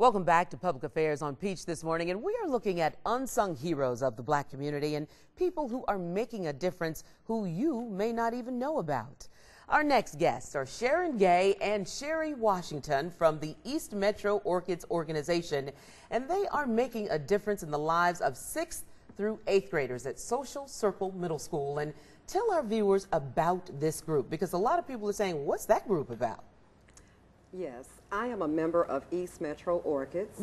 Welcome back to Public Affairs on Peach this morning, and we are looking at unsung heroes of the Black community and people who are making a difference who you may not even know about. Our next guests are Sharon Gay and Sherry Washington from the East Metro Orchids organization, and they are making a difference in the lives of 6th through 8th graders at Social Circle Middle School. And tell our viewers about this group, because a lot of people are saying, what's that group about? Yes, I am a member of East Metro Orchids,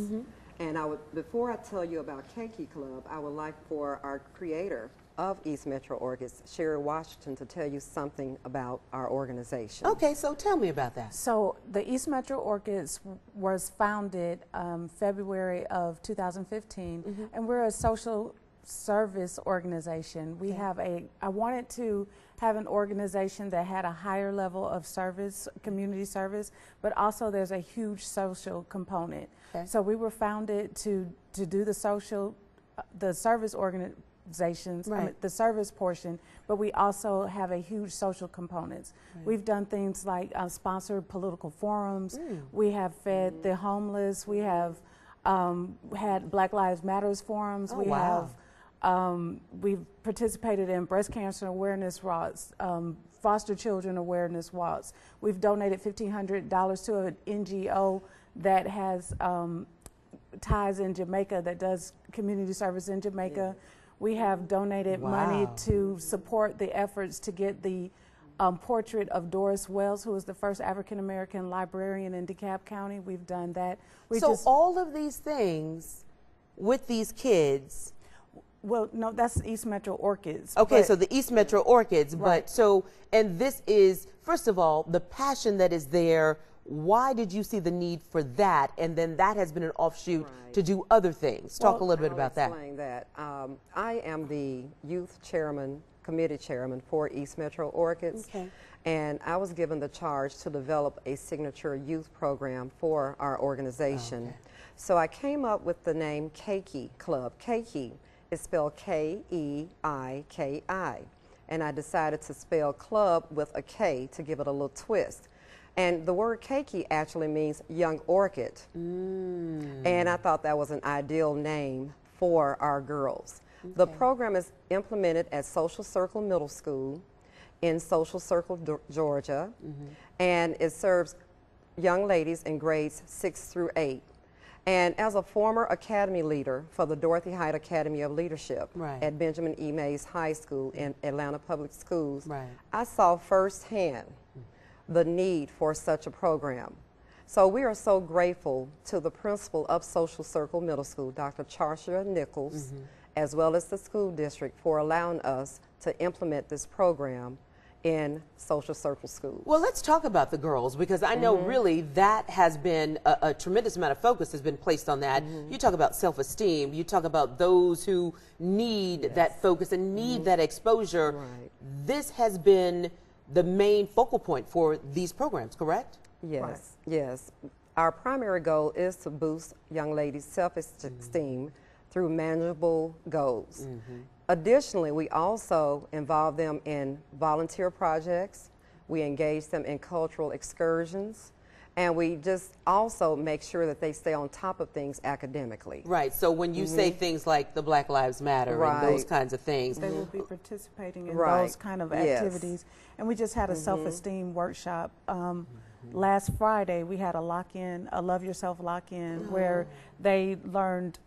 and before I tell you about Keiki Club, I would like for our creator of East Metro Orchids, Sherry Washington, to tell you something about our organization. Okay, so tell me about that. So the East Metro Orchids was founded February of 2015, and we're a social service organization. We have I wanted to have an organization that had a higher level of service, community service, but also there's a huge social component. So we were founded to do the service organizations, the service portion, but we also have a huge social components. We've done things like sponsored political forums. We have fed the homeless. We have had Black Lives Matters forums. We've participated in breast cancer awareness walks, foster children awareness walks. We've donated $1,500 to an NGO that has ties in Jamaica that does community service in Jamaica. We have donated money to support the efforts to get the portrait of Doris Wells, who was the first African-American librarian in DeKalb County. We've done that. So all of these things with these kids. Well, no, that's East Metro Orchids. Okay, so the East Metro Orchids, but and this is, first of all, the passion that is there. Why did you see the need for that? And then that has been an offshoot to do other things. Talk a little bit about that. I'll explain that. I am the youth chairman, committee chairman for East Metro Orchids. And I was given the charge to develop a signature youth program for our organization. So I came up with the name Keiki Club. Keiki is spelled K-E-I-K-I. And I decided to spell club with a K to give it a little twist. And the word Keiki actually means young orchid. And I thought that was an ideal name for our girls. The program is implemented at Social Circle Middle School in Social Circle, Georgia. And it serves young ladies in grades 6 through 8. And as a former academy leader for the Dorothy Height Academy of Leadership at Benjamin E. Mays High School in Atlanta Public Schools, I saw firsthand the need for such a program. So we are so grateful to the principal of Social Circle Middle School, Dr. Charcia Nichols, as well as the school district, for allowing us to implement this program in Social Circle schools. Well, let's talk about the girls, because I know really that has been a tremendous amount of focus has been placed on that. You talk about self-esteem, you talk about those who need that focus and need that exposure. This has been the main focal point for these programs, correct? Yes, yes. Our primary goal is to boost young ladies' self-esteem through manageable goals. Additionally, we also involve them in volunteer projects. We engage them in cultural excursions. And we just also make sure that they stay on top of things academically. So when you say things like the Black Lives Matter and those kinds of things. They will be participating in those kind of activities. And we just had a self-esteem workshop. Last Friday, we had a lock-in, a Love Yourself lock-in, where they learned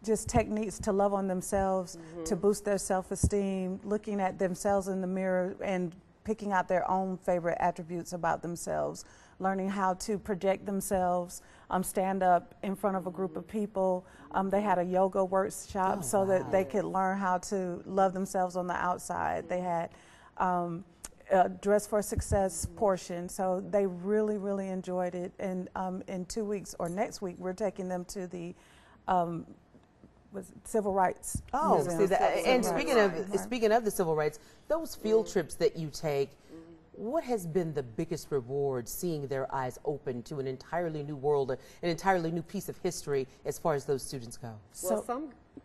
just techniques to love on themselves, to boost their self-esteem, looking at themselves in the mirror and picking out their own favorite attributes about themselves, learning how to project themselves, stand up in front of a group of people. They had a yoga workshop so that they could learn how to love themselves on the outside. They had a Dress for Success portion, so they really, really enjoyed it. And in 2 weeks, or next week, we're taking them to the Civil Rights Museum. See that. And speaking of the civil rights, those field trips that you take, what has been the biggest reward, seeing their eyes open to an entirely new world, an entirely new piece of history as far as those students go? Well,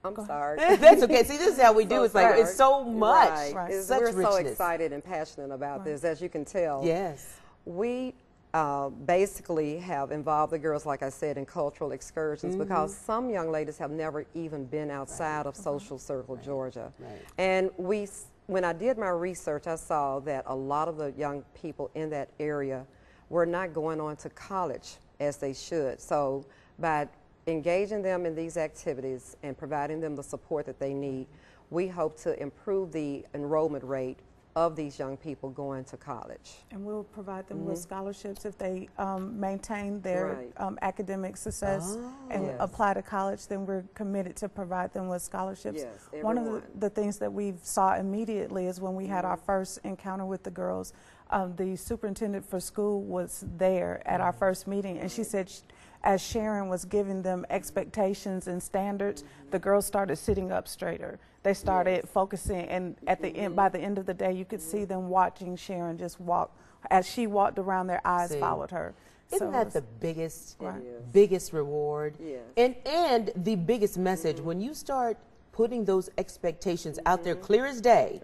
I'm sorry. That's okay. See, this is how we do. It's like it's so much. We're so excited and passionate about this, as you can tell. Yes. We basically have involved the girls, like I said, in cultural excursions, because some young ladies have never even been outside of Social Circle, Georgia. And when I did my research, I saw that a lot of the young people in that area were not going on to college as they should. So by engaging them in these activities and providing them the support that they need, we hope to improve the enrollment rate of these young people going to college. And we'll provide them with scholarships if they maintain their academic success and apply to college. Then we're committed to provide them with scholarships. Yes, one of the things that we saw immediately is when we had our first encounter with the girls, the superintendent for school was there at our first meeting, and she said as Sharon was giving them expectations and standards, the girls started sitting up straighter. They started focusing, and at the end, by the end of the day, you could see them watching Sharon just walk. As she walked around, their eyes followed her. Isn't that the biggest reward? And the biggest message when you start putting those expectations out there clear as day.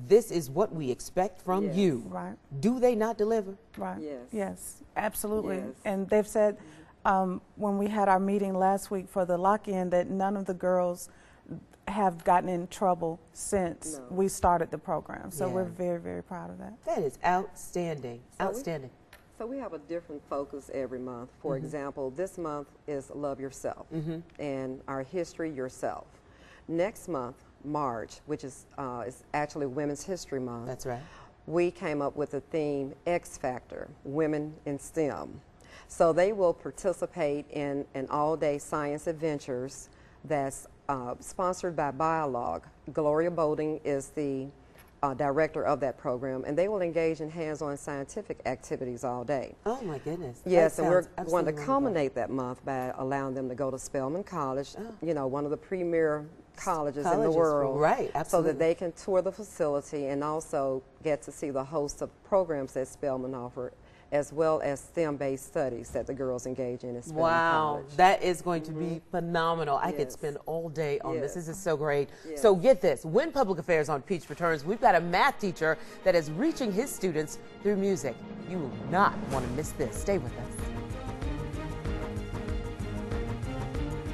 This is what we expect from you. Do they not deliver? Yes, absolutely. And they've said when we had our meeting last week for the lock-in that none of the girls have gotten in trouble since we started the program. So we're very, very proud of that. That is outstanding. Outstanding. So we have a different focus every month. For example, this month is Love Yourself and our history, yourself. Next month, March, which is actually Women's History Month. That's right. We came up with the theme X Factor, Women in STEM. So they will participate in an all-day science adventures that's sponsored by Biolog. Gloria Bolding is the director of that program, and they will engage in hands-on scientific activities all day. Oh my goodness. Yes, and we're going to culminate that month by allowing them to go to Spelman College, you know, one of the premier colleges in the world. Right, absolutely. So that they can tour the facility and also get to see the host of programs that Spelman offer, as well as STEM-based studies that the girls engage in at Spelman College. That is going to be phenomenal. I could spend all day on this. This is so great. So get this, when Public Affairs on Peach returns, we've got a math teacher that is reaching his students through music. You will not want to miss this. Stay with us.